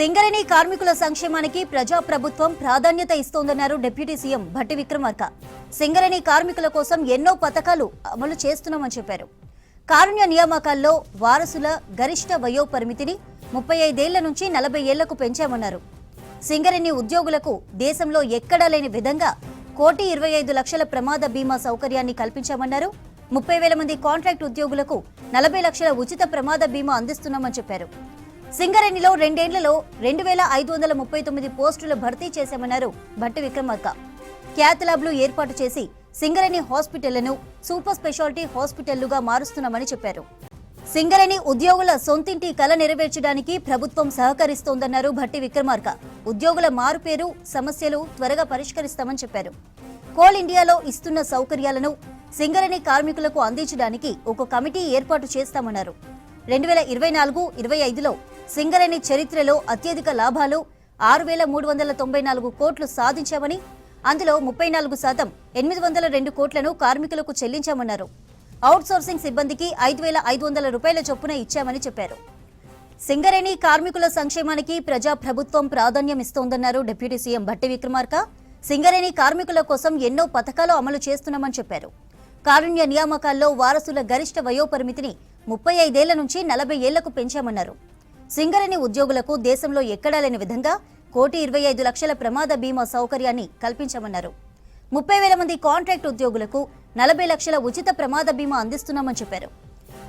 సింగరేణి కార్మికుల సంక్షేమానికి ప్రజాప్రభుత్వం ప్రాధాన్యత ఇస్తోందన్నారు డిప్యూటీ సీఎం భట్టి విక్రమార్క. సింగరేణి కార్మికుల కోసం ఎన్నో పథకాలు అమలు చేస్తున్నామని చెప్పారు. కారుణ్య నియామకాల్లో వారసుల గరిష్ట వయో పరిమితిని 35 ఏళ్ల నుంచి 40 ఏళ్లకు పెంచామన్నారు. సింగరేణి ఉద్యోగులకు దేశంలో ఎక్కడా లేని విధంగా 1,25,00,000 ప్రమాద బీమా సౌకర్యాన్ని కల్పించామన్నారు. 30,000 మంది కాంట్రాక్ట్ ఉద్యోగులకు 40 లక్షల ఉచిత ప్రమాద బీమా అందిస్తున్నామని చెప్పారు. సింగరేణిలో 2 ఏళ్లలో 2,539 పోస్టులు భర్తీ చేశామన్నారు భట్టి విక్రమార్క. క్యాత్ ల్యాబ్లు ఏర్పాటు చేసి సింగరేణి హాస్పిటళ్లను సూపర్ స్పెషాలిటీ హాస్పిటళ్లుగా మారుస్తున్నామని చెప్పారు. సింగరేణి ఉద్యోగుల సొంతింటి కల నెరవేర్చడానికి ప్రభుత్వం సహకరిస్తోందన్నారు భట్టి విక్రమార్క. ఉద్యోగుల మారుపేరు సమస్యలు త్వరగా పరిష్కరిస్తామని చెప్పారు. కోల్ ఇండియాలో ఇస్తున్న సౌకర్యాలను సింగరేణి కార్మికులకు అందించడానికి ఒక కమిటీ ఏర్పాటు చేస్తామన్నారు. 2024-25లో సింగరేణి చరిత్రలో అత్యధిక లాభాలు 6,394 కోట్లు సాధించామని, అందులో 34% 802 కోట్లను కార్మికులకు చెల్లించామన్నారు. అవుట్సోర్సింగ్ సిబ్బందికి 5,500 రూపాయల చొప్పున ఇచ్చామని చెప్పారు. సింగరేణి కార్మికుల సంక్షేమానికి ప్రజాప్రభుత్వం ప్రాధాన్యం ఇస్తోందన్నారు డిప్యూటీ సీఎం భట్టి విక్రమార్క. సింగరేణి కార్మికుల కోసం ఎన్నో పథకాలు అమలు చేస్తున్నామని చెప్పారు. కారుణ్య నియామకాల్లో వారసుల గరిష్ట వయోపరిమితిని 35 ఏళ్ల నుంచి 40 ఏళ్లకు పెంచామన్నారు. సింగరేణి ఉద్యోగులకు దేశంలో ఎక్కడా లేని విధంగా 1,25,00,000 ప్రమాద బీమా సౌకర్యాన్ని కల్పించామన్నారు. 30,000 మంది కాంట్రాక్ట్ ఉద్యోగులకు 40 లక్షల ఉచిత ప్రమాద బీమా అందిస్తున్నామని చెప్పారు.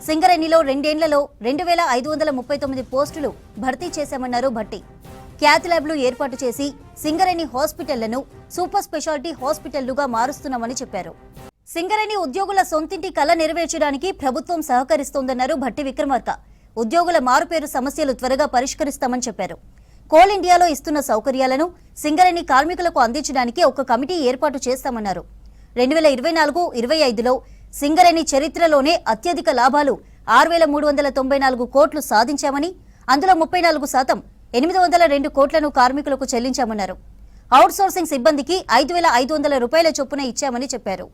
సింగరేణిలో 2 ఏళ్లలో 2,539 పోస్టులు భర్తీ చేశామన్నారు భట్టి. క్యాత్ ల్యాబ్లు ఏర్పాటు చేసి సింగరేణి హాస్పిటళ్లను సూపర్ స్పెషాలిటీ హాస్పిటళ్లుగా మారుస్తున్నామని చెప్పారు. సింగరేణి ఉద్యోగుల సొంతింటి కల నెరవేర్చడానికి ప్రభుత్వం సహకరిస్తోందన్నారు భట్టి విక్రమార్క. ఉద్యోగుల మారుపేరు సమస్యలు త్వరగా పరిష్కరిస్తామని చెప్పారు. కోల్ ఇండియాలో ఇస్తున్న సౌకర్యాలను సింగరేణి కార్మికులకు అందించడానికి ఒక కమిటీ ఏర్పాటు చేస్తామన్నారు. 2024-25లో సింగరేణి చరిత్రలోనే అత్యధిక లాభాలు 6,394 కోట్లు సాధించామని, అందులో 34% 802 కోట్లను కార్మికులకు చెల్లించామన్నారు. అవుట్సోర్సింగ్ సిబ్బందికి 5,500 రూపాయల చొప్పున ఇచ్చామని చెప్పారు.